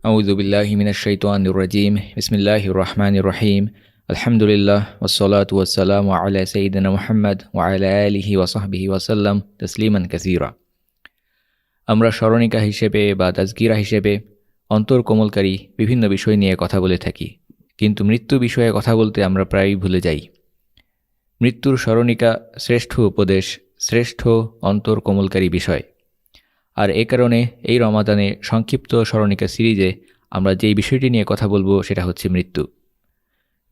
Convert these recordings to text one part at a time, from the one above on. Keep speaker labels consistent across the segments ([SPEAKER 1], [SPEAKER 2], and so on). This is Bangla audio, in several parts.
[SPEAKER 1] আউযু বিল্লাহি মিনাশ শাইতানির রাজিম। বিসমিল্লাহির রহমানির রহিম। আলহামদুলিল্লাহ ওয়াসসালাতু ওয়াসসালামু আলা সাইয়্যিদিনা মুহাম্মদ ওয়া আলা আলিহি ওয়া সাহবিহি ওয়া সাল্লাম তাসলিমান কাসীরা। আমরা স্মরণিকা হিসেবে বা তাজকিরা হিসেবে অন্তর কোমলকারী বিভিন্ন বিষয় নিয়ে কথা বলে থাকি, কিন্তু মৃত্যু বিষয়ে কথা বলতে আমরা প্রায়ই ভুলে যাই। মৃত্যুর স্মরণিকা শ্রেষ্ঠ উপদেশ, শ্রেষ্ঠ অন্তর কোমলকারী বিষয়। আর এ কারণে এই রমাদানে সংক্ষিপ্ত স্মরণিকা সিরিজে আমরা যেই বিষয়টি নিয়ে কথা বলবো সেটা হচ্ছে মৃত্যু।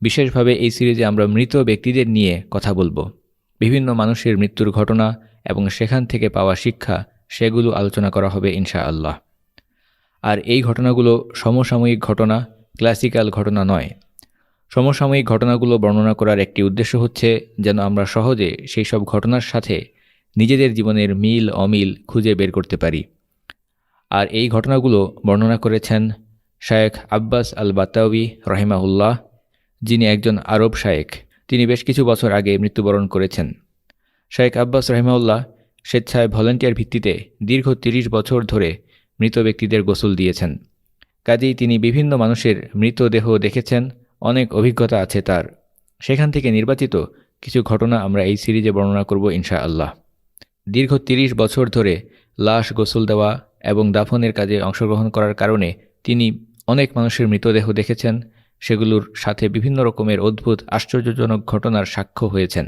[SPEAKER 1] বিশেষভাবে এই সিরিজে আমরা মৃত ব্যক্তিদের নিয়ে কথা বলবো। বিভিন্ন মানুষের মৃত্যুর ঘটনা এবং সেখান থেকে পাওয়া শিক্ষা, সেগুলো আলোচনা করা হবে ইনশাআল্লাহ। আর এই ঘটনাগুলো সমসাময়িক ঘটনা, ক্লাসিক্যাল ঘটনা নয়। সমসাময়িক ঘটনাগুলো বর্ণনা করার একটি উদ্দেশ্য হচ্ছে যেন আমরা সহজে সেই সব ঘটনার সাথে নিজেদের জীবনের মিল অমিল খুঁজে বের করতে পারি। আর এই ঘটনাগুলো বর্ণনা করেছেন শায়েখ আব্বাস আল বাতাউই রহিমাহুল্লাহ, যিনি একজন আরব শায়েখ। তিনি বেশ কিছু বছর আগে মৃত্যুবরণ করেছেন। শায়েখ আব্বাস রহিমাহুল্লাহ স্বেচ্ছায় ভলেন্টিয়ার ভিত্তিতে দীর্ঘ ৩০ বছর ধরে মৃত ব্যক্তিদের গোসল দিয়েছেন। কাজেই তিনি বিভিন্ন মানুষের মৃতদেহ দেখেছেন, অনেক অভিজ্ঞতা আছে তার। সেখান থেকে নির্বাচিত কিছু ঘটনা আমরা এই সিরিজে বর্ণনা করব ইনশাআল্লাহ। দীর্ঘ ৩০ বছর ধরে লাশ গোসল দেওয়া এবং দাফনের কাজে অংশগ্রহণ করার কারণে তিনি অনেক মানুষের মৃতদেহ দেখেছেন, সেগুলোর সাথে বিভিন্ন রকমের অদ্ভুত আশ্চর্যজনক ঘটনার সাক্ষ্য হয়েছেন।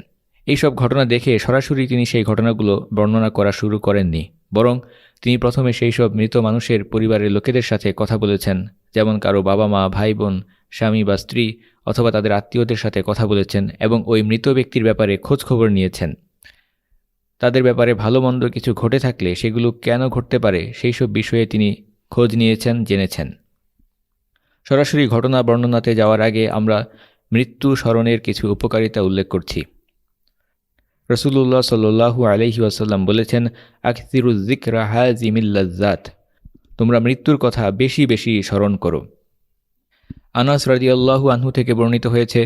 [SPEAKER 1] এইসব ঘটনা দেখে সরাসরি তিনি সেই ঘটনাগুলো বর্ণনা করা শুরু করেননি, বরং তিনি প্রথমে সেই সব মৃত মানুষের পরিবারের লোকেদের সাথে কথা বলেছেন, যেমন কারো বাবা মা, ভাই বোন, স্বামী বা স্ত্রী অথবা তাদের আত্মীয়দের সাথে কথা বলেছেন এবং ওই মৃত ব্যক্তির ব্যাপারে খোঁজখবর নিয়েছেন। তাদের ব্যাপারে ভালো মন্দ কিছু ঘটে থাকলে সেগুলো কেন ঘটতে পারে সেই সব বিষয়ে তিনি খোঁজ নিয়েছেন, জেনেছেন। সরাসরি ঘটনা বর্ণনাতে যাওয়ার আগে আমরা মৃত্যু স্মরণের কিছু উপকারিতা উল্লেখ করছি। রাসূলুল্লাহ সাল্লাল্লাহু আলাইহি ওয়াসাল্লাম বলেছেন, আকসিরুজ যিকরা হাযিমিল লাযযাত, তোমরা মৃত্যুর কথা বেশি বেশি স্মরণ করো। আনাস রাদিয়াল্লাহু আনহু থেকে বর্ণিত হয়েছে,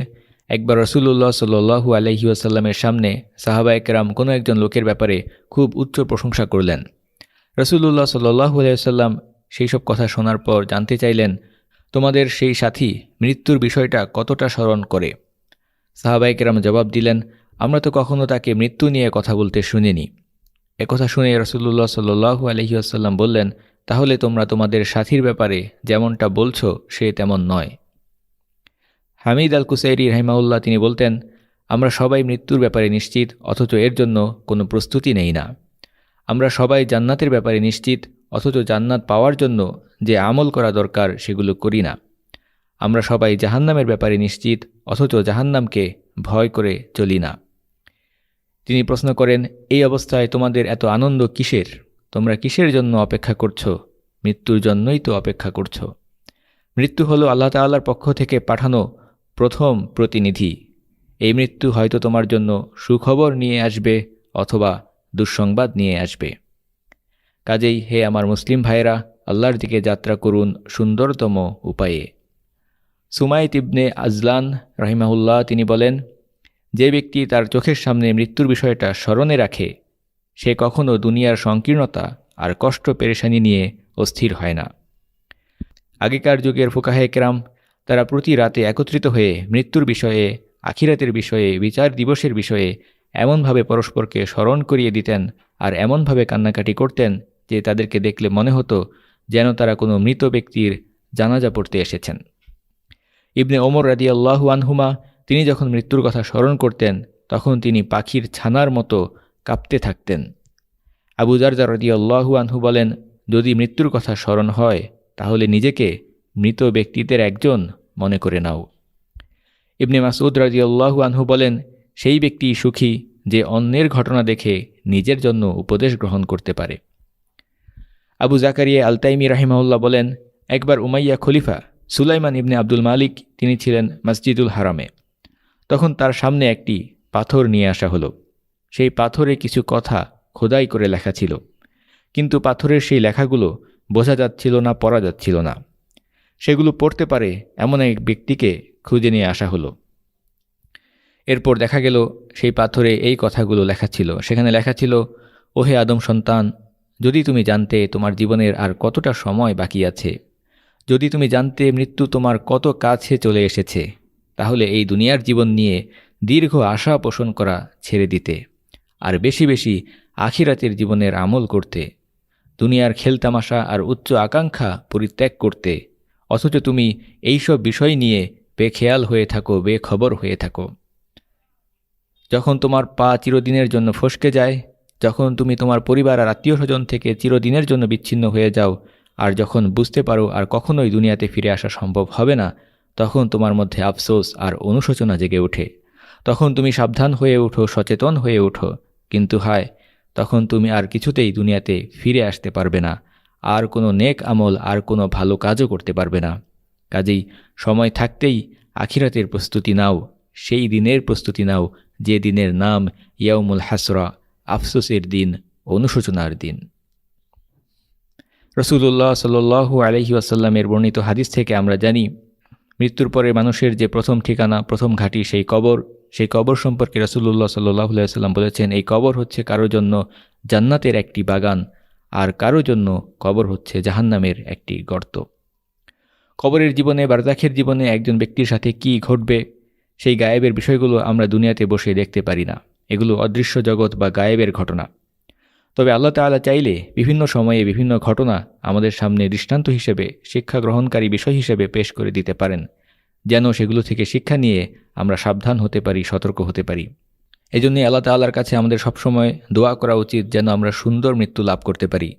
[SPEAKER 1] একবার রাসূলুল্লাহ সাল্লাল্লাহু আলাইহি ওয়াসাল্লামের সামনে সাহাবায়ে কেরাম কোনো একজন লোকের ব্যাপারে খুব উচ্চ প্রশংসা করলেন। রাসূলুল্লাহ সাল্লাল্লাহু আলাইহি ওয়াসাল্লাম সেই সব কথা শোনার পর জানতে চাইলেন, তোমাদের সেই সাথী মৃত্যুর বিষয়টা কতটা স্মরণ করে? সাহাবায়ে কেরাম জবাব দিলেন, আমরা তো কখনো তাকে মৃত্যু নিয়ে কথা বলতে শুনিনি। একথা শুনে রাসূলুল্লাহ সাল্লাল্লাহু আলাইহি ওয়াসাল্লাম বললেন, তাহলে তোমরা তোমাদের সাথীর ব্যাপারে যেমনটা বলছো সে তেমন নয়। হামিদ আল কুসাইরি রাহিমাহুল্লাহ তিনি বলতেন, আমরা সবাই মৃত্যুর ব্যাপারে নিশ্চিত, অথচ এর জন্য কোনো প্রস্তুতি নেই না। আমরা সবাই জান্নাতের ব্যাপারে নিশ্চিত, অথচ জান্নাত পাওয়ার জন্য যে আমল করা দরকার সেগুলো করি না। আমরা সবাই জাহান্নামের ব্যাপারে নিশ্চিত, অথচ জাহান্নামকে ভয় করে চলি না। তিনি প্রশ্ন করেন, এই অবস্থায় তোমাদের এত আনন্দ কিসের? তোমরা কিসের জন্য অপেক্ষা করছো? মৃত্যুর জন্যই তো অপেক্ষা করছো। মৃত্যু হলো আল্লাহ তাআলার পক্ষ থেকে পাঠানো প্রথম প্রতিনিধি। এই মৃত্যু হয়তো তোমার জন্য সুখবর নিয়ে আসবে অথবা দুঃসংবাদ নিয়ে আসবে। কাজেই হে আমার মুসলিম ভাইয়েরা, আল্লাহর দিকে যাত্রা করুন সুন্দরতম উপায়ে। সুমাইত ইবনে আজলান রাহিমাহুল্লাহ তিনি বলেন, যে ব্যক্তি তার চোখের সামনে মৃত্যুর বিষয়টা স্মরণে রাখে, সে কখনো দুনিয়ার সংকীর্ণতা আর কষ্ট পেরেশানি নিয়ে অস্থির হয় না। আগেকার যুগের ফুকাহে কেরাম তারা প্রতি রাতে একত্রিত হয়ে মৃত্যুর বিষয়ে, আখিরাতের বিষয়ে, বিচার দিবসের বিষয়ে এমনভাবে পরস্পরকে স্মরণ করিয়ে দিতেন আর এমনভাবে কান্নাকাটি করতেন যে তাদেরকে দেখলে মনে হতো যেন তারা কোনো মৃত ব্যক্তির জানাজা পড়তে এসেছেন। ইবনে ওমর রাদিয়াল্লাহু আনহুমা তিনি যখন মৃত্যুর কথা স্মরণ করতেন তখন তিনি পাখির ছানার মতো কাঁপতে থাকতেন। আবু দারদা রাদিয়াল্লাহু আনহু বলেন, যদি মৃত্যুর কথা স্মরণ হয় তাহলে নিজেকে মৃত ব্যক্তিদের একজন মনে করে নাও। ইবনে মাসউদ রাদিয়াল্লাহু আনহু বলেন, সেই ব্যক্তি সুখী যে অন্যের ঘটনা দেখে নিজের জন্য উপদেশ গ্রহণ করতে পারে। আবু জাকারিয়া আল তাইমি রাহিমাহুল্লাহ বলেন, একবার উমাইয়া খলিফা সুলাইমান ইবনে আব্দুল মালিক তিনি ছিলেন মসজিদুল হারামে। তখন তার সামনে একটি পাথর নিয়ে আসা হলো। সেই পাথরে কিছু কথা খোদাই করে লেখা ছিল, কিন্তু পাথরের সেই লেখাগুলো বোঝা যাচ্ছিল না, পড়া যাচ্ছিল না। সেগুলো পড়তে পারে এমন এক ব্যক্তিকে খুঁজে নিয়ে আসা হলো। এরপর দেখা গেল সেই পাথরে এই কথাগুলো লেখা ছিল। সেখানে লেখা ছিল, ওহে আদম সন্তান, যদি তুমি জানতে তোমার জীবনের আর কতটা সময় বাকি আছে, যদি তুমি জানতে মৃত্যু তোমার কত কাছে চলে এসেছে, তাহলে এই দুনিয়ার জীবন নিয়ে দীর্ঘ আশা পোষণ করা ছেড়ে দিতে আর বেশি বেশি আখিরাতের জীবনের আমল করতে, দুনিয়ার খেলতামাশা আর উচ্চ আকাঙ্ক্ষা পরিত্যাগ করতে, অথচ তুমি এইসব বিষয় নিয়ে বেখেয়াল হয়ে থাকো, বেখবর হয়ে থাকো। যখন তোমার পা চিরদিনের জন্য ফসকে যায়, যখন তুমি তোমার পরিবার আর আত্মীয় স্বজন থেকে চিরদিনের জন্য বিচ্ছিন্ন হয়ে যাও, আর যখন বুঝতে পারো আর কখনোই দুনিয়াতে ফিরে আসা সম্ভব হবে না, তখন তোমার মধ্যে আফসোস আর অনুশোচনা জেগে ওঠে। তখন তুমি সাবধান হয়ে ওঠো, সচেতন হয়ে ওঠো, কিন্তু হায়, তখন তুমি আর কিছুতেই দুনিয়াতে ফিরে আসতে পারবে না, আর কোনো নেক আমল আর কোনো ভালো কাজও করতে পারবে না। কাজেই সময় থাকতেই আখিরাতের প্রস্তুতি নাও, সেই দিনের প্রস্তুতি নাও যে দিনের নাম ইয়াউমুল হাসরা, আফসোসের দিন, অনুশোচনার দিন। রাসূলুল্লাহ সাল্লাল্লাহু আলাইহি ওয়াসাল্লামের বর্ণিত হাদিস থেকে আমরা জানি, মৃত্যুর পরে মানুষের যে প্রথম ঠিকানা, প্রথম ঘাঁটি সেই কবর সম্পর্কে রাসূলুল্লাহ সাল্লাল্লাহু আলাইহি ওয়াসাল্লাম বলেছেন, এই কবর হচ্ছে কারো জন্য জান্নাতের একটি বাগান, আর কারো জন্য কবর হচ্ছে জাহান্নামের একটি গর্ত। কবরের জীবনে, বারজাখের জীবনে একজন ব্যক্তির সাথে কি ঘটবে, সেই গায়েবের বিষয়গুলো আমরা দুনিয়াতে বসে দেখতে পারি না। এগুলো অদৃশ্য জগৎ বা গায়েবের ঘটনা। তবে আল্লাহ তাআলা চাইলে বিভিন্ন সময়ে বিভিন্ন ঘটনা আমাদের সামনে দৃষ্টান্ত হিসেবে, শিক্ষা গ্রহণকারী বিষয় হিসেবে পেশ করে দিতে পারেন, যেন সেগুলো থেকে শিক্ষা নিয়ে আমরা সাবধান হতে পারি, সতর্ক হতে পারি। এজন্যই আল্লাহ তাআলার কাছে আমাদের সবসময় দোয়া করা উচিত যেন আমরা সুন্দর মৃত্যু লাভ করতে পারি,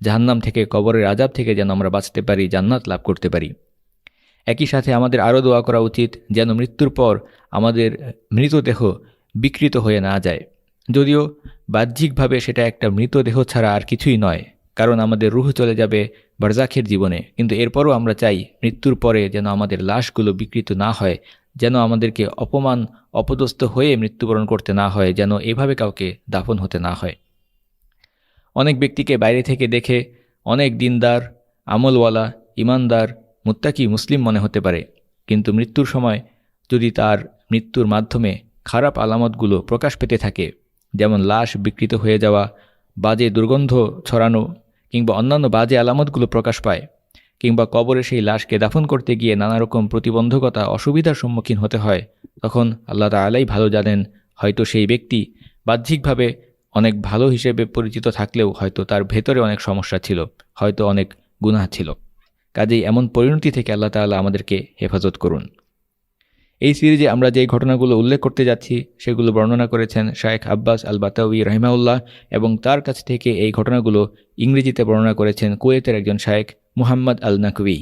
[SPEAKER 1] জাহান্নাম থেকে, কবরের আযাব থেকে যেন আমরা বাঁচতে পারি, জান্নাত লাভ করতে পারি। একই সাথে আমাদের আরও দোয়া করা উচিত যেন মৃত্যুর পর আমাদের মৃতদেহ বিকৃত হয়ে না যায়। যদিও বাহ্যিকভাবে সেটা একটা মৃতদেহ ছাড়া আর কিছুই নয়, কারণ আমাদের রূহ চলে যাবে বারজাখের জীবনে, কিন্তু এরপরও আমরা চাই মৃত্যুর পরে যেন আমাদের লাশগুলো বিকৃত না হয়, যেন আমাদেরকে অপমান, অপদস্থ হয়ে মৃত্যুবরণ করতে না হয়, যেন এভাবে কাউকে দাফন হতে না হয়। অনেক ব্যক্তিকে বাইরে থেকে দেখে অনেক দিনদার, আমলওয়ালা, ইমানদার, মুত্তাকি, মুসলিম মনে হতে পারে, কিন্তু মৃত্যুর সময় যদি তার মৃত্যুর মাধ্যমে খারাপ আলামতগুলো প্রকাশ পেতে থাকে, যেমন লাশ বিকৃত হয়ে যাওয়া, বাজে দুর্গন্ধ ছড়ানো, কিংবা অন্যান্য বাজে আলামতগুলো প্রকাশ পায়, কিংবা কবরে সেই লাশকে দাফন করতে গিয়ে নানা রকম প্রতিবন্ধকতা, অসুবিধার সম্মুখীন হতে হয়, তখন আল্লাহ তাআলাই ভালো জানেন, হয়তো সেই ব্যক্তি বাহ্যিকভাবে অনেক ভালো হিসেবে পরিচিত থাকলেও হয়তো তার ভেতরে অনেক সমস্যা ছিল, হয়তো অনেক গুনাহ ছিল। কাজেই এমন পরিণতি থেকে আল্লাহ তাআলা আমাদেরকে হেফাজত করুন। এই সিরিজে আমরা যেই ঘটনাগুলো উল্লেখ করতে যাচ্ছি সেগুলো বর্ণনা করেছেন শায়েখ আব্বাস আল বাতাউই রাহিমাহুল্লাহ, এবং তার কাছ থেকে এই ঘটনাগুলো ইংরেজিতে বর্ণনা করেছেন কুয়েতের একজন শায়েখ মুহাম্মদ আল নাকভি।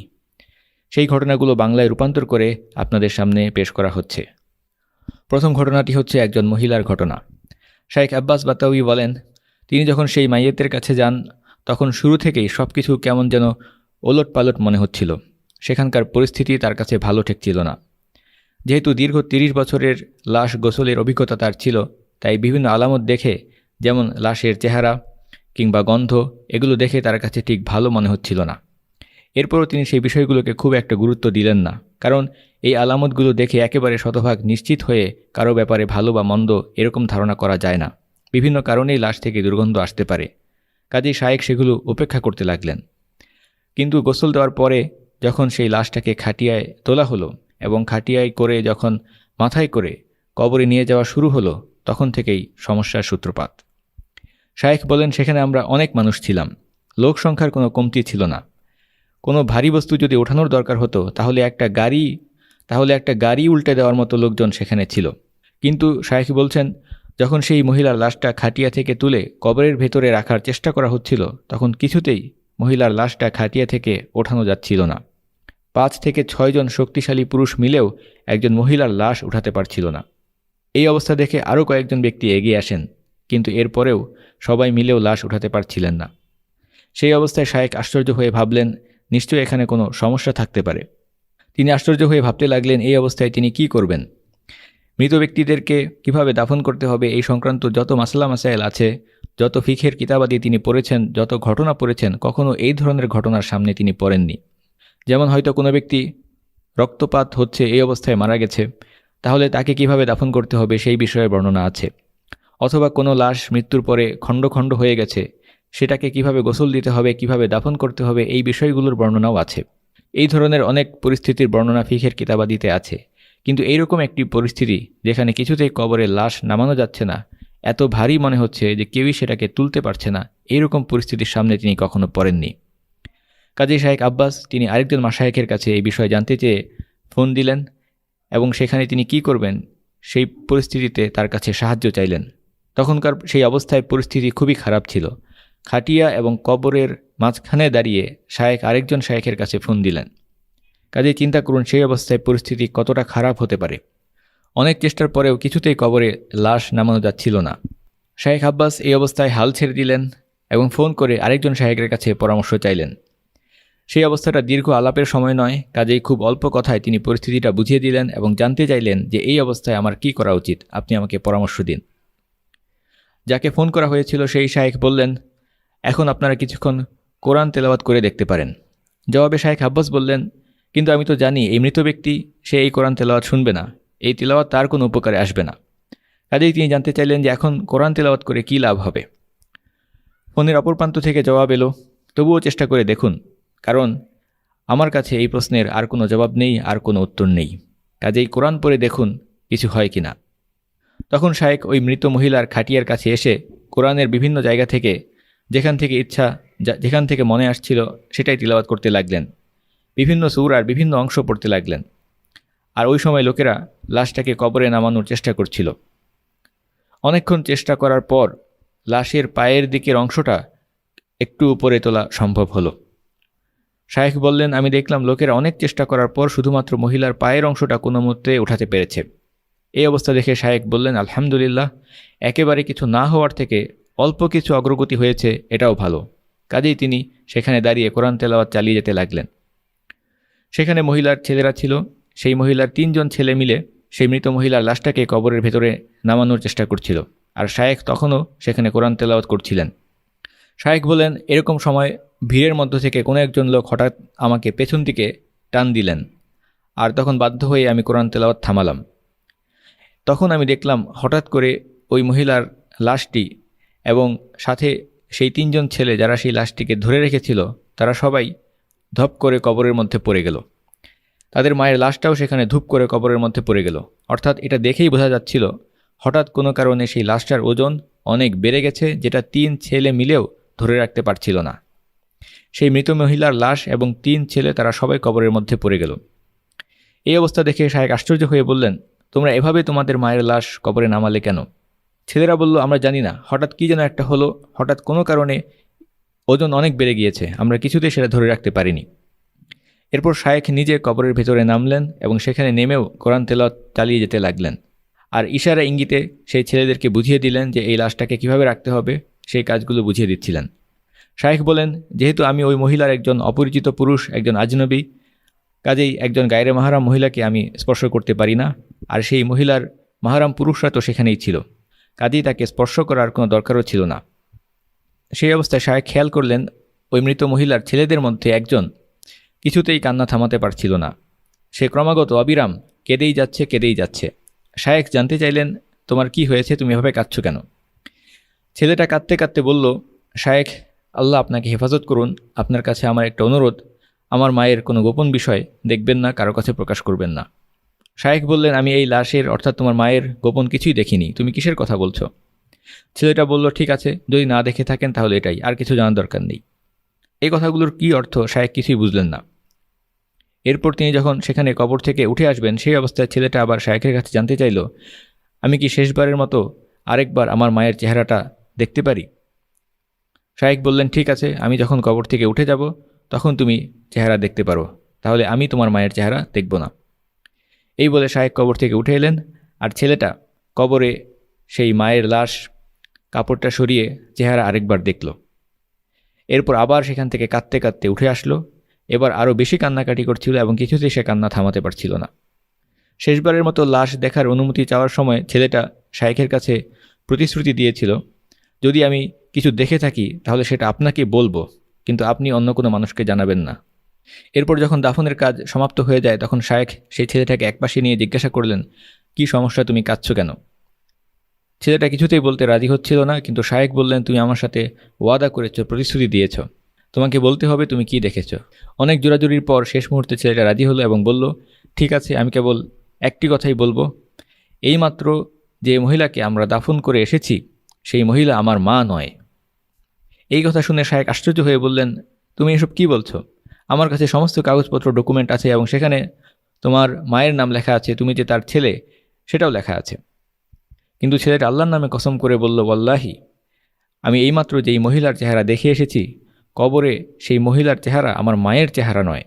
[SPEAKER 1] সেই ঘটনাগুলো বাংলায় রূপান্তর করে আপনাদের সামনে পেশ করা হচ্ছে। প্রথম ঘটনাটি হচ্ছে একজন মহিলার ঘটনা। শায়েখ আব্বাস বাতাউই বলেন, তিনি যখন সেই মাইয়েতের কাছে যান, তখন শুরু থেকেই সব কিছু কেমন যেন ওলট পালট মনে হচ্ছিল। সেখানকার পরিস্থিতি তার কাছে ভালো ঠেকছিল না। যেহেতু দীর্ঘ ৩০ বছরের লাশ গোসলের অভিজ্ঞতা তার ছিল, তাই বিভিন্ন আলামত দেখে, যেমন লাশের চেহারা কিংবা গন্ধ, এগুলো দেখে তার কাছে ঠিক ভালো মনে হচ্ছিল না। এরপরও তিনি সেই বিষয়গুলোকে খুব একটা গুরুত্ব দিলেন না, কারণ এই আলামতগুলো দেখে একেবারে শতভাগ নিশ্চিত হয়ে কারো ব্যাপারে ভালো বা মন্দ এরকম ধারণা করা যায় না। বিভিন্ন কারণেই লাশ থেকে দুর্গন্ধ আসতে পারে। কাজেই শায়েখ সেগুলো উপেক্ষা করতে লাগলেন। কিন্তু গোসল দেওয়ার পরে যখন সেই লাশটাকে খাটিয়ায় তোলা হলো এবং খাটিয়ায় করে যখন মাথায় করে কবরে নিয়ে যাওয়া শুরু হলো, তখন থেকেই সমস্যার সূত্রপাত। শায়েখ বলেন, সেখানে আমরা অনেক মানুষ ছিলাম, লোক সংখ্যার কোনো কমতি ছিল না। কোনো ভারী বস্তু যদি ওঠানোর দরকার হতো তাহলে একটা গাড়ি উল্টে দেওয়ার মতো লোকজন সেখানে ছিল। কিন্তু শায়েখ বলছেন, যখন সেই মহিলার লাশটা খাটিয়া থেকে তুলে কবরের ভেতরে রাখার চেষ্টা করা হচ্ছিল, তখন কিছুতেই মহিলার লাশটা খাটিয়া থেকে ওঠানো যাচ্ছিল না। ৫ থেকে ৬ জন শক্তিশালী পুরুষ মিলেও একজন মহিলার লাশ উঠাতে পারছিল না। এই অবস্থা দেখে আরও কয়েকজন ব্যক্তি এগিয়ে আসেন, কিন্তু এরপরেও সবাই মিলেও লাশ উঠাতে পারছিলেন না। সেই অবস্থায় শায়েখ আশ্চর্য হয়ে ভাবলেন, নিশ্চয়ই এখানে কোনো সমস্যা থাকতে পারে। তিনি আশ্চর্য হয়ে ভাবতে লাগলেন, এই অবস্থায় তিনি কি করবেন। মৃত ব্যক্তিদেরকে কিভাবে দাফন করতে হবে এই সংক্রান্ত যত মাসলা মাসাইল আছে, যত ফিকহের কিতাবাদি তিনি পড়েছেন, যত ঘটনা পড়েছেন, কখনো এই ধরনের ঘটনার সামনে তিনি পড়েননি। যেমন হয়তো কোনো ব্যক্তি রক্তপাত হচ্ছে, এই অবস্থায় মারা গেছে, তাহলে তাকে কিভাবে দাফন করতে হবে সেই বিষয়ে বর্ণনা আছে। অথবা কোনো লাশ মৃত্যুর পরে খণ্ড খণ্ড হয়ে গেছে, সেটাকে কিভাবে গোসল দিতে হবে, কিভাবে দাফন করতে হবে, এই বিষয়গুলোর বর্ণনাও আছে। এই ধরনের অনেক পরিস্থিতির বর্ণনা ফিকহের কিতাবাদিতে আছে, কিন্তু এইরকম একটি পরিস্থিতি যেখানে কিছুতেই কবরে লাশ নামানো যাচ্ছে না, এত ভারী মনে হচ্ছে যে কেউই সেটাকে তুলতে পারছে না, এইরকম পরিস্থিতির সামনে তিনি কখনো পড়েননি। কাজী শাহেখ আব্বাস তিনি আরেকজন মাশায়েখের কাছে এই বিষয়ে জানতে চেয়ে ফোন দিলেন এবং সেখানে তিনি কি করবেন সেই পরিস্থিতিতে তার কাছে সাহায্য চাইলেন। তখনকার সেই অবস্থায় পরিস্থিতি খুবই খারাপ ছিল। খাটিয়া এবং কবরের মাঝখানে দাঁড়িয়ে শায়েখ আরেকজন শায়েখের কাছে ফোন দিলেন। কাজেই চিন্তা করুন সেই অবস্থায় পরিস্থিতি কতটা খারাপ হতে পারে। অনেক চেষ্টার পরেও কিছুতেই কবরে লাশ নামানো যাচ্ছিল না। শায়েখ আব্বাস এই অবস্থায় হাল ছেড়ে দিলেন এবং ফোন করে আরেকজন শায়েখের কাছে পরামর্শ চাইলেন। সেই অবস্থাটা দীর্ঘ আলাপের সময় নয়, কাজেই খুব অল্প কথায় তিনি পরিস্থিতিটা বুঝিয়ে দিলেন এবং জানতে চাইলেন যে এই অবস্থায় আমার কি করা উচিত, আপনি আমাকে পরামর্শ দিন। যাকে ফোন করা হয়েছিল সেই শায়েখ বললেন, এখন আপনারা কিছুক্ষণ কোরআন তেলাওয়াত করে দেখতে পারেন। জবাবে শায়েখ আব্বাস বললেন, কিন্তু আমি তো জানি এই মৃত ব্যক্তি সে এই কোরআন তেলাওয়াত শুনবে না, এই তেলাওয়াত তার কোনো উপকারে আসবে না। কাজেই তিনি জানতে চাইলেন যে এখন কোরআন তেলাওয়াত করে কী লাভ হবে। ফোনের অপর প্রান্ত থেকে জবাব এলো, তবুও চেষ্টা করে দেখুন, কারণ আমার কাছে এই প্রশ্নের আর কোনো জবাব নেই, আর কোনো উত্তর নেই। কাজেই কোরআন পড়ে দেখুন কিছু হয় কিনা। তখন শায়েখ ওই মৃত মহিলার খাটিয়ার কাছে এসে কোরআনের বিভিন্ন জায়গা থেকে যেখান থেকে মনে আসছিল সেটাই তিলাওয়াত করতে লাগলেন। বিভিন্ন সূরার বিভিন্ন অংশ পড়তে লাগলেন। আর ওই সময় লোকেরা লাশটাকে কবরে নামানোর চেষ্টা করছিল। অনেকক্ষণ চেষ্টা করার পর লাশের পায়ের দিকের অংশটা একটু উপরে তোলা সম্ভব হলো। শায়েখ বললেন, আমি দেখলাম লোকেরা অনেক চেষ্টা করার পর শুধুমাত্র মহিলার পায়ের অংশটা কোনো মতে উঠাতে পেরেছে। এই অবস্থা দেখে শায়েখ বললেন, আলহামদুলিল্লাহ, একেবারে কিছু না হওয়ার থেকে অল্প কিছু অগ্রগতি হয়েছে, এটাও ভালো। কাজেই তিনি সেখানে দাঁড়িয়ে কোরআন তেলাওয়াত চালিয়ে যেতে লাগলেন। সেখানে মহিলার ছেলেরা ছিল। সেই মহিলার 3 জন ছেলে মিলে সেই মৃত মহিলার লাশটাকে কবরের ভেতরে নামানোর চেষ্টা করছিল, আর শায়েখ তখনও সেখানে কোরআন তেলাওয়াত করছিলেন। শায়েখ বলেন, এরকম সময় ভিড়ের মধ্য থেকে কোনো একজন লোক হঠাৎ আমাকে পেছন দিকে টান দিলেন, আর তখন বাধ্য হয়ে আমি কোরআন তেলাওয়াত থামালাম। তখন আমি দেখলাম হঠাৎ করে ওই মহিলার লাশটি এবং সাথে সেই 3 জন ছেলে যারা সেই লাশটিকে ধরে রেখেছিল তারা সবাই ধপ করে কবরের মধ্যে পড়ে গেল। তাদের মায়ের লাশটাও সেখানে ধূপ করে কবরের মধ্যে পড়ে গেল। অর্থাৎ এটা দেখেই বোঝা যাচ্ছিল হঠাৎ কোনো কারণে সেই লাশটার ওজন অনেক বেড়ে গেছে, যেটা 3 ছেলে মিলেও ধরে রাখতে পারছিল না। সেই মৃত মহিলার লাশ এবং 3 ছেলে তারা সবাই কবরের মধ্যে পড়ে গেল। এই অবস্থা দেখে শায়েখ আশ্চর্য হয়ে বললেন, তোমরা এভাবে তোমাদের মায়ের লাশ কবরে নামালে কেন? ছেলেরা বলল, আমরা জানি না, হঠাৎ কী যেন একটা হলো, হঠাৎ কোনো কারণে ওজন অনেক বেড়ে গিয়েছে, আমরা কিছুতেই সেটা ধরে রাখতে পারিনি। এরপর শায়েখ নিজে কবরের ভেতরে নামলেন এবং সেখানে নেমেও কোরআন তেলাওয়াত চালিয়ে যেতে লাগলেন। আর ইশারা ইঙ্গিতে সেই ছেলেদেরকে বুঝিয়ে দিলেন যে এই লাশটাকে কিভাবে রাখতে হবে, সেই কাজগুলো বুঝিয়ে দিচ্ছিলেন। শায়েখ বলেন, যেহেতু আমি ওই মহিলার একজন অপরিচিত পুরুষ, একজন আজনবী, কাজেই একজন গায়রে মাহারাম মহিলাকে আমি স্পর্শ করতে পারি না, আর সেই মহিলার মাহারাম পুরুষরা তো সেখানেই ছিল, কাজেই তাকে স্পর্শ করার কোনো দরকারও ছিল না। সেই অবস্থায় শায়েখ খেয়াল করলেন ওই মৃত মহিলার ছেলেদের মধ্যে একজন কিছুতেই কান্না থামাতে পারছিল না। সে ক্রমাগত অবিরাম কেঁদেই যাচ্ছে। শায়েখ জানতে চাইলেন, তোমার কি হয়েছে, তুমি এভাবে কাঁদছো কেন? ছেলেটা কাঁদতে কাঁদতে বলল, শায়েখ, আল্লাহ আপনাকে হেফাজত করুন, আপনার কাছে আমার একটা অনুরোধ, আমার মায়ের কোনো গোপন বিষয় দেখবেন না, কারো কাছে প্রকাশ করবেন না। শায়েখ বললেন, আমি এই লাশের অর্থাৎ তোমার মায়ের গোপন কিছুই দেখিনি, তুমি কিসের কথা বলছো? ছেলেটা বলল, ঠিক আছে, যদি না দেখে থাকেন তাহলে এটাই, আর কিছু জানার দরকার নেই। এই কথাগুলোর কি অর্থ শায়েখ কিছুই বুঝলেন না। এরপর তিনি যখন সেখানে কবর থেকে উঠে আসবেন, সেই অবস্থায় ছেলেটা আবার শায়েখের কাছে জানতে চাইল, আমি কি শেষবারের মতো আরেকবার আমার মায়ের চেহারাটা দেখতে পারি? শায়েখ বললেন, ঠিক আছে, আমি যখন কবর থেকে উঠে যাব তখন তুমি চেহারা দেখতে পারো, তাহলে আমি তোমার মায়ের চেহারা দেখব না। এই বলে শায়েখ কবর থেকে উঠে এলেন, আর ছেলেটা কবরে সেই মায়ের লাশ কাপড়টা সরিয়ে চেহারা আরেকবার দেখল। এরপর আবার সেখান থেকে কাঁদতে কাঁদতে উঠে আসলো। এবার আরও বেশি কান্নাকাটি করছিল এবং কিছুতেই সে কান্না থামাতে পারছিল না। শেষবারের মতো লাশ দেখার অনুমতি চাওয়ার সময় ছেলেটা শায়েখের কাছে প্রতিশ্রুতি দিয়েছিল, যদি আমি কিছু দেখে থাকি তাহলে সেটা আপনাকে বলবো, কিন্তু আপনি অন্য কোনো মানুষকে জানাবেন না। এরপর যখন দাফনের কাজ সমাপ্ত হয়ে যায় তখন শায়েখ সেই ছেলেটাকে একপাশে নিয়ে জিজ্ঞাসা করলেন, কি সমস্যা, তুমি কাঁদছো কেন? ছেলেটা কিছুতেই বলতে রাজি হচ্ছিল না, কিন্তু শায়েখ বললেন, তুমি আমার সাথে ওয়াদা করেছো, প্রতিশ্রুতি দিয়েছ, তোমাকে বলতে হবে তুমি কি দেখেছ। অনেক জোরাজুরির পর শেষ মুহূর্তে ছেলেটা রাজি হলো এবং বলল, ঠিক আছে, আমি কেবল একটি কথাই বলবো। এইমাত্র যে মহিলাকে আমরা দাফন করে এসেছি সেই মহিলা আমার মা নয়। এই কথা শুনে শায়েখ আশ্চর্য হয়ে বললেন, তুমি এসব কি বলছো? আমার কাছে সমস্ত কাগজপত্র ডকুমেন্ট আছে এবং সেখানে তোমার মায়ের নাম লেখা আছে, তুমি যে তার ছেলে সেটাও লেখা আছে। কিন্তু ছেলেটা আল্লাহর নামে কসম করে বলল, ওয়াল্লাহি, আমি এইমাত্র যেই মহিলার চেহারা দেখে এসেছি কবরে সেই মহিলার চেহারা আমার মায়ের চেহারা নয়।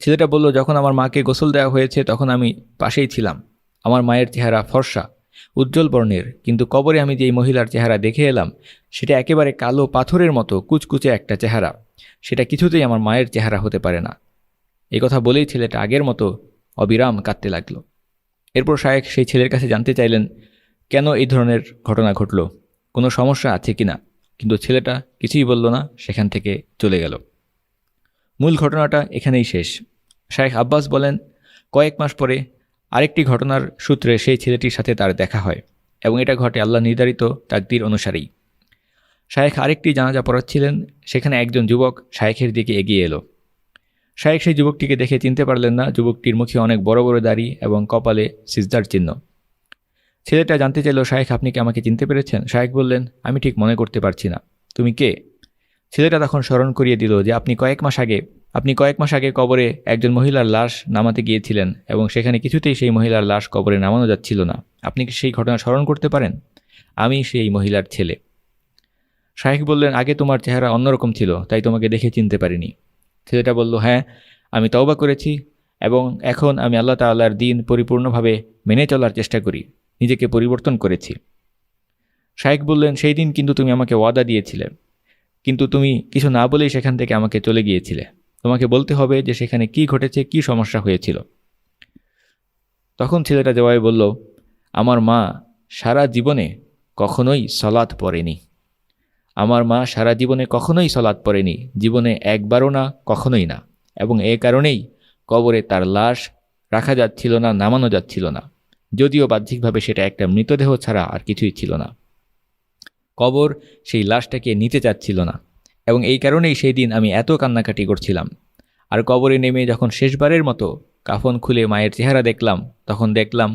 [SPEAKER 1] ছেলেটা বলল, যখন আমার মাকে গোসল দেওয়া হয়েছে তখন আমি পাশেই ছিলাম। আমার মায়ের চেহারা ফর্সা, উজ্জ্বল বর্ণের, কিন্তু কবরে আমি যেই মহিলার চেহারা দেখে এলাম সেটা একেবারে কালো পাথরের মতো কুচকুচে একটা চেহারা। সেটা কিছুতেই আমার মায়ের চেহারা হতে পারে না। এই কথা বলেই ছেলেটা আগের মতো অবিরাম কাঁদতে লাগলো। এরপর শায়েখ সেই ছেলের কাছে জানতে চাইলেন কেন এই ধরনের ঘটনা ঘটল, কোনো সমস্যা আছে কিনা। কিন্তু ছেলেটা কিছুই বলল না, সেখান থেকে চলে গেল। মূল ঘটনাটা এখানেই শেষ। শায়েখ আব্বাস বলেন, কয়েক মাস পরে আরেকটি ঘটনার সূত্রে সেই ছেলেটির সাথে তার দেখা হয় এবং এটা ঘটে আল্লাহ নির্ধারিত তাকদীর অনুসারেই। শায়েখ আরেকটি জানাজা পড়াচ্ছিলেন, সেখানে একজন যুবক শায়েখের দিকে এগিয়ে এলো। শায়েখ সেই যুবকটিকে দেখে চিনতে পারলেন না। যুবকটির মুখে অনেক বড় বড় দাড়ি এবং কপালে সিজদার চিহ্ন। ছেলেটা জানতে চাইল, শায়েখ আপনি কি আমাকে চিনতে পেরেছেন? শায়েখ বললেন, আমি ঠিক মনে করতে পারছি না, তুমি কে? ছেলেটা তখন স্মরণ করিয়ে দিল যে আপনি কয়েক মাস আগে কবরে একজন মহিলার লাশ নামাতে গিয়েছিলেন এবং সেখানে কিছুতেই সেই মহিলার লাশ কবরে নামানো যাচ্ছিল না। আপনি কি সেই ঘটনা স্মরণ করতে পারেন? আমি সেই মহিলার ছেলে। শায়েখ বললেন, আগে তোমার চেহারা অন্যরকম ছিল, তাই তোমাকে দেখে চিনতে পারিনি। ছেলেটা বলল, হ্যাঁ, আমি তওবা করেছি এবং এখন আমি আল্লাহ তাআলার দ্বীন পরিপূর্ণভাবে মেনে চলার চেষ্টা করি, নিজেকে পরিবর্তন করেছি। শায়েখ বললেন, সেই দিন কিন্তু তুমি আমাকে ওয়াদা দিয়েছিলে, কিন্তু তুমি কিছু না বলেই সেখান থেকে আমাকে চলে গিয়েছিলে। তোমাকে বলতে হবে যে সেখানে কি ঘটেছে, কি সমস্যা হয়েছিল। তখন ছেলেটা জবাবে বলল, আমার মা সারা জীবনে কখনোই সলাত পড়েনি। আমার মা সারা জীবনে কখনোই সলাত পড়েনি, জীবনে একবারও না, কখনোই না। এবং এই কারণেই কবরে তার লাশ রাখা যাচ্ছিল না, নামানো যাচ্ছিল না, যদিও বাহ্যিকভাবে সেটা একটা মৃতদেহ ছাড়া আর কিছুই ছিল না। কবর সেই লাশটাকে নিতে চাচ্ছিল না এবং এই কারণেই সেই দিন আমি এত কান্নাকাটি করছিলাম। আর কবরে নেমে যখন শেষবারের মতো কাফন খুলে মায়ের চেহারা দেখলাম, তখন দেখলাম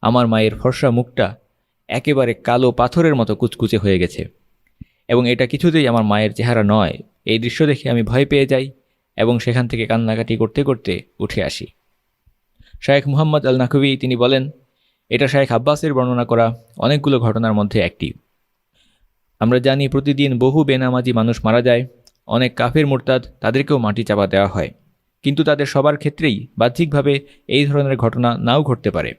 [SPEAKER 1] আমার মায়ের ফর্সা মুখটা একেবারে কালো পাথরের মতো কুচকুচে হয়ে গেছে এবং এটা কিছুতেই আমার মায়ের চেহারা নয়। এই দৃশ্য দেখে আমি ভয় পেয়ে যাই এবং সেখান থেকে কান্নাকাটি করতে করতে উঠে আসি। শায়েখ মুহাম্মদ আল নাকভি তিনি বলেন, এটা শায়েখ আব্বাসের বর্ণনা করা অনেকগুলো ঘটনার মধ্যে একটি। আমরা জানি প্রতিদিন বহু বেনামাজি মানুষ মারা যায়, অনেক কাফের মুরতাদ তাদেরকেও মাটি চাপা দেওয়া হয়, কিন্তু তাদের সবার ক্ষেত্রেই বাহ্যিকভাবে এই ধরনের ঘটনা নাও ঘটতে পারে।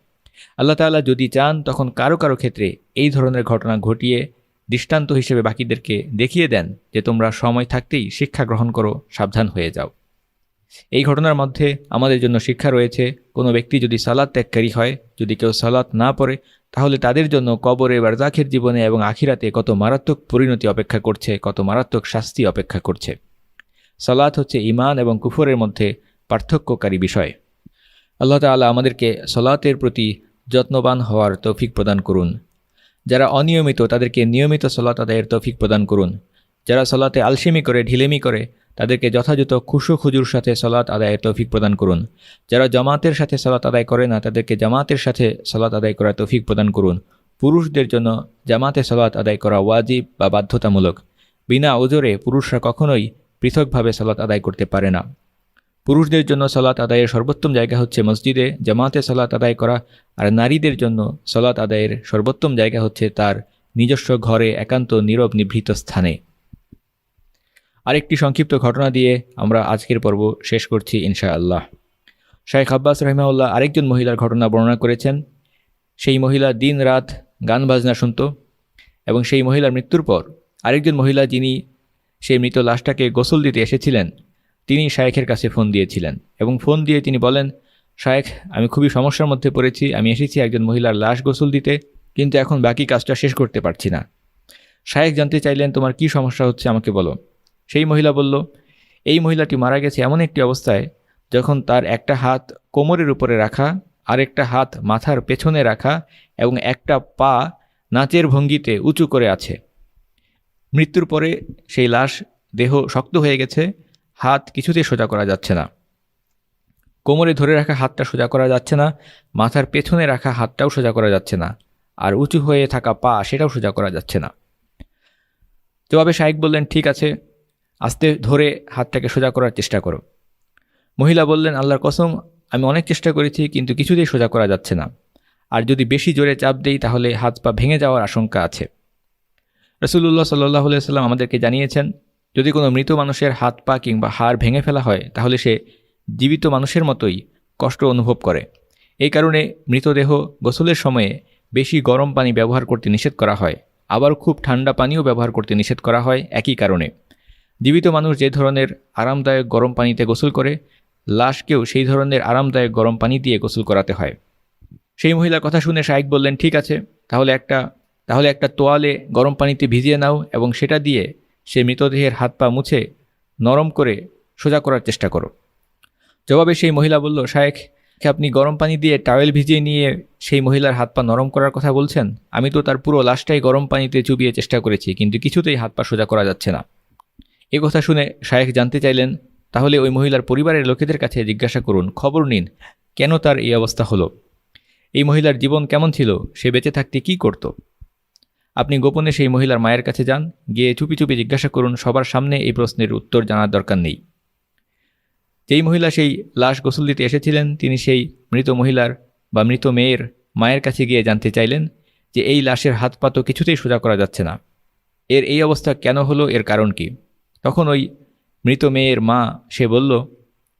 [SPEAKER 1] আল্লাহ তাআলা যদি চান তখন কারো কারো ক্ষেত্রে এই ধরনের ঘটনা ঘটিয়ে দৃষ্টান্ত হিসেবে বাকিদেরকে দেখিয়ে দেন যে তোমরা সময় থাকতেই শিক্ষা গ্রহণ করো, সাবধান হয়ে যাও। এই ঘটনার মধ্যে আমাদের জন্য শিক্ষা রয়েছে, কোনো ব্যক্তি যদি সালাত ত্যাগকারী হয়, যদি কেউ সালাত না পড়ে, তাহলে তাদের জন্য কবরে বারজাখের জীবনে এবং আখিরাতে কত মারাত্মক পরিণতি অপেক্ষা করছে, কত মারাত্মক শাস্তি অপেক্ষা করছে। সালাত হচ্ছে ঈমান এবং কুফরের মধ্যে পার্থক্যকারী বিষয়। আল্লাহ তাআলা আমাদেরকে সালাতের প্রতি যত্নবান হওয়ার তৌফিক প্রদান করুন। যারা অনিয়মিত তাদেরকে নিয়মিত সালাত আদায়ের তৌফিক প্রদান করুন। যারা সালাতে আলসেমি করে, ঢিলেমি করে, তাদেরকে যথাযথ খুশু খুজুর সাথে সালাত আদায়ের তৌফিক প্রদান করুন। যারা জামাতের সাথে সালাত আদায় করে না, তাদেরকে জামাতের সাথে সালাত আদায় করার তৌফিক প্রদান করুন। পুরুষদের জন্য জামাতে সালাত আদায় করা ওয়াজিব বা বাধ্যতামূলক। বিনা ওজরে পুরুষরা কখনোই পৃথকভাবে সালাত আদায় করতে পারে না। পুরুষদের জন্য সালাত আদায়ের সর্বোত্তম জায়গা হচ্ছে মসজিদে জামাতে সালাত আদায় করা, আর নারীদের জন্য সালাত আদায়ের সর্বোত্তম জায়গা হচ্ছে তার নিজস্ব ঘরে একান্ত নীরব নিভৃত স্থানে। আরেকটি সংক্ষিপ্ত ঘটনা দিয়ে আমরা আজকের পর্ব শেষ করছি ইনশাআল্লাহ। শায়েখ আব্বাস রাহিমাহুল্লাহ আরেকজন মহিলার ঘটনা বর্ণনা করেছেন। সেই মহিলা দিন রাত গান বাজনা শুনত এবং সেই মহিলার মৃত্যুর পর আরেকজন মহিলা, যিনি সেই মৃত লাশটাকে গোসল দিতে এসেছিলেন, তিনি শায়েখের কাছে ফোন দিয়েছিলেন এবং ফোন দিয়ে তিনি বলেন, শায়েখ, আমি খুবই সমস্যার মধ্যে পড়েছি, আমি এসেছি একজন মহিলার লাশ গোসল দিতে, কিন্তু এখন বাকি কাজটা শেষ করতে পারছি না। শায়েখ জানতে চাইলেন, তোমার কি সমস্যা হচ্ছে আমাকে বলো। সেই মহিলা বলল, এই মহিলাটি মারা গেছে এমন একটি অবস্থায় যখন তার একটা হাত কোমরের উপরে রাখা, আরেকটা হাত মাথার পেছনে রাখা এবং একটা পা নাচের ভঙ্গিতে উঁচু করে আছে। মৃত্যুর পরে সেই লাশ দেহ শক্ত হয়ে গেছে, হাত কিছুতেই সোজা করা যাচ্ছে না, কোমরে ধরে রাখা হাতটা সোজা করা যাচ্ছে না, মাথার পেছনে রাখা হাতটাও সোজা করা যাচ্ছে না, আর উঁচু হয়ে থাকা পা সেটাও সোজা করা যাচ্ছে না। জবাবে শায়েখ বললেন, ঠিক আছে, আস্তে ধরে হাতটাকে সোজা করার চেষ্টা করো। মহিলা বললেন, আল্লাহর কসম, আমি অনেক চেষ্টা করেছি কিন্তু কিছুতেই সোজা করা যাচ্ছে না, আর যদি বেশি জোরে চাপ দেই তাহলে হাত পা ভেঙে যাওয়ার আশঙ্কা আছে। রাসূলুল্লাহ সাল্লাল্লাহু আলাইহি ওয়াসাল্লাম আমাদেরকে জানিয়েছেন, যদি কোনো মৃত মানুষের হাত পা কিংবা হাড় ভেঙে ফেলা হয় তাহলে সে জীবিত মানুষের মতোই কষ্ট অনুভব করে। এই কারণে মৃতদেহ গোসলের সময়ে বেশি গরম পানি ব্যবহার করতে নিষেধ করা হয়, আবার খুব ঠান্ডা পানিও ব্যবহার করতে নিষেধ করা হয় একই কারণে। জীবিত মানুষ যে ধরনের আরামদায়ক গরম পানিতে গোসল করে, লাশকেও সেই ধরনের আরামদায়ক গরম পানি দিয়ে গোসল করাতে হয়। সেই মহিলার কথা শুনে শায়েখ বললেন, ঠিক আছে, তাহলে একটা তোয়ালে গরম পানিতে ভিজিয়ে নাও এবং সেটা দিয়ে সে মৃতদেহের হাত পা মুছে নরম করে সোজা করার চেষ্টা করো। জবাবে সেই মহিলা বলল, শায়েখ, আপনি গরম পানি দিয়ে টাওয়েল ভিজিয়ে নিয়ে সেই মহিলার হাত পা নরম করার কথা বলছেন? আমি তো তার পুরো লাশটাই গরম পানিতে চুবিয়ে চেষ্টা করেছি, কিন্তু কিছুতেই হাত পা সোজা করা যাচ্ছে না। এ কথা শুনে শায়েখ জানতে চাইলেন, তাহলে ওই মহিলার পরিবারের লোকেদের কাছে জিজ্ঞাসা করুন, খবর নিন কেন তার এই অবস্থা হলো। এই মহিলার জীবন কেমন ছিল, সে বেঁচে থাকতে কী করত। আপনি গোপনে সেই মহিলার মায়ের কাছে যান, গিয়ে চুপি চুপি জিজ্ঞাসা করুন, সবার সামনে এই প্রশ্নের উত্তর জানার দরকার নেই। যেই মহিলা সেই লাশ গোসল দিতে এসেছিলেন তিনি সেই মৃত মহিলার বা মৃত মেয়ের মায়ের কাছে গিয়ে জানতে চাইলেন যে এই লাশের হাত পা তো কিছুতেই সোজা করা যাচ্ছে না, এর এই অবস্থা কেন হলো, এর কারণ কি। তখন ওই মৃত মেয়ের মা সে বলল,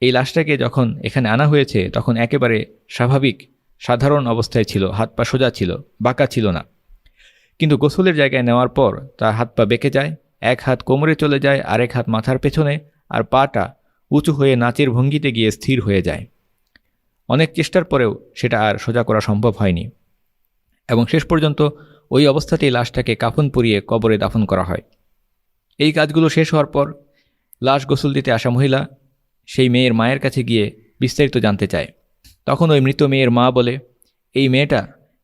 [SPEAKER 1] এই লাশটাকে যখন এখানে আনা হয়েছে তখন একেবারে স্বাভাবিক সাধারণ অবস্থায় ছিল, হাত পা সোজা ছিল, বাঁকা ছিল না। কিন্তু গোসলের জায়গায় নেওয়ার পর তার হাত পা বেঁকে যায়, এক হাত কোমরে চলে যায়, আরেক হাত মাথার পেছনে, আর পাটা উঁচু হয়ে নাচের ভঙ্গিতে গিয়ে স্থির হয়ে যায়। অনেক চেষ্টার পরেও সেটা আর সোজা করা সম্ভব হয়নি এবং শেষ পর্যন্ত ওই অবস্থাতেই লাশটাকে কাফন পরিয়ে কবরে দাফন করা হয়। এই কাজগুলো শেষ হওয়ার পর লাশ গোসল দিতে আসা মহিলা সেই মেয়ের মায়ের কাছে গিয়ে বিস্তারিত জানতে চায়। তখন ওই মৃত মেয়ের মা বলে, এই মেয়েটা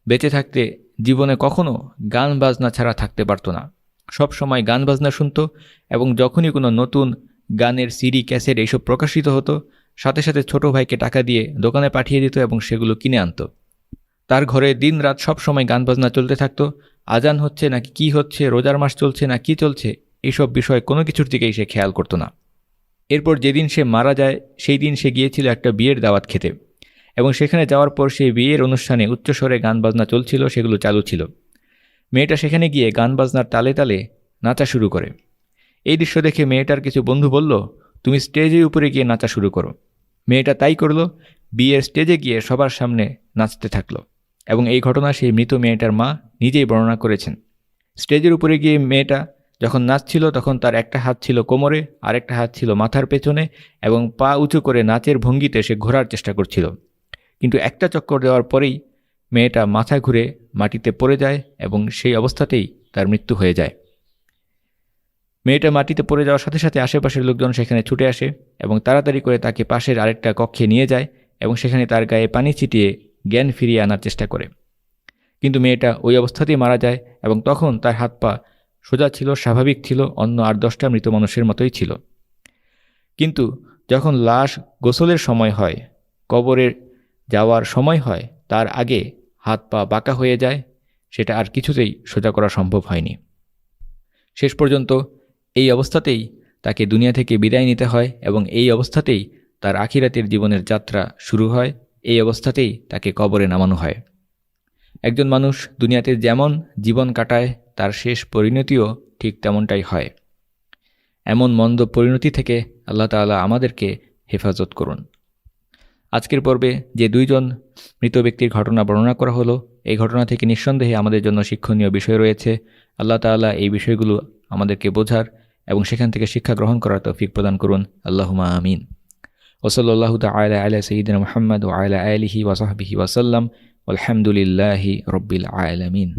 [SPEAKER 1] বেঁচে থাকতে জীবনে কখনো গান বাজনা ছাড়া থাকতে পারত না, সব সময় গান বাজনা শুনত এবং যখনই কোনো নতুন গানের সিডি ক্যাসেট এইসব প্রকাশিত হতো সাথে সাথে ছোট ভাইকে টাকা দিয়ে দোকানে পাঠিয়ে দিত এবং সেগুলো কিনে আনত। তার ঘরে দিন রাত সব সময় গান বাজনা চলতে থাকতো, আজান হচ্ছে নাকি কি হচ্ছে, রোজার মাস চলছে না কি চলছে, এইসব বিষয় কোনো কিছুর দিকেই সে খেয়াল করতো না। এরপর যেদিন সে মারা যায় সেই দিন সে গিয়েছিল একটা বিয়ের দাওয়াত খেতে এবং সেখানে যাওয়ার পর সেই বিয়ের অনুষ্ঠানে উচ্চস্বরে গান বাজনা চলছিল, সেগুলো চালু ছিল। মেয়েটা সেখানে গিয়ে গান বাজনার তালে তালে নাচা শুরু করে। এই দৃশ্য দেখে মেয়েটার কিছু বন্ধু বলল, তুমি স্টেজের উপরে গিয়ে নাচা শুরু করো। মেয়েটা তাই করলো, বিয়ের স্টেজে গিয়ে সবার সামনে নাচতে থাকলো এবং এই ঘটনা সেই মৃত মেয়েটার মা নিজেই বর্ণনা করেছেন। স্টেজের উপরে গিয়ে মেয়েটা যখন নাচছিল তখন তার একটা হাত ছিল কোমরে, আরেকটা হাত ছিল মাথার পেছনে এবং পা উঁচু করে নাচের ভঙ্গিতে সে ঘোরার চেষ্টা করছিল, কিন্তু একটা চক্কর দেওয়ার পরেই মেয়েটা মাথা ঘুরে মাটিতে পড়ে যায় এবং সেই অবস্থাতেই তার মৃত্যু হয়ে যায়। মেয়েটা মাটিতে পড়ে যাওয়ার সাথে সাথে আশেপাশের লোকজন সেখানে ছুটে আসে এবং তাড়াতাড়ি করে তাকে পাশের আরেকটা কক্ষে নিয়ে যায় এবং সেখানে তার গায়ে পানি ছিটিয়ে জ্ঞান ফিরিয়ে আনার চেষ্টা করে। কিন্তু মেয়েটা ওই অবস্থাতেই মারা যায় এবং তখন তার হাত পা সোজা ছিল, স্বাভাবিক ছিল, অন্য 8-10টা মৃত মানুষের মতোই ছিল। কিন্তু যখন লাশ গোসলের সময় হয়, কবরের যাওয়ার সময় হয়, তার আগে হাত পা বাঁকা হয়ে যায়, সেটা আর কিছুতেই সোজা করা সম্ভব হয়নি। শেষ পর্যন্ত এই অবস্থাতেই তাকে দুনিয়া থেকে বিদায় নিতে হয় এবং এই অবস্থাতেই তার আখিরাতের জীবনের যাত্রা শুরু হয়, এই অবস্থাতেই তাকে কবরে নামানো হয়। একজন মানুষ দুনিয়াতে যেমন জীবন কাটায় তার শেষ পরিণতিও ঠিক তেমনটাই হয়। এমন মন্দ পরিণতি থেকে আল্লাহ তাআলা আমাদেরকে হেফাজত করুন। আজকের পর্বে যে দুইজন মৃত ব্যক্তির ঘটনা বর্ণনা করা হলো, এই ঘটনা থেকে নিঃসন্দেহে আমাদের জন্য শিক্ষণীয় বিষয় রয়েছে। আল্লাহ তাআলা এই বিষয়গুলো আমাদেরকে বোঝার এবং সেখান থেকে শিক্ষা গ্রহণ করার তৌফিক প্রদান করুন। আল্লাহুম্মা আমিন। ওয়াসাল্লাল্লাহু তাআলা আলা সাইয়্যিদিনা মুহাম্মদ ওয়া আলা আলিহি ওয়া সাহবিহি ওয়া সাল্লাম। আলহামদুলিল্লাহি রাব্বিল আলামিন।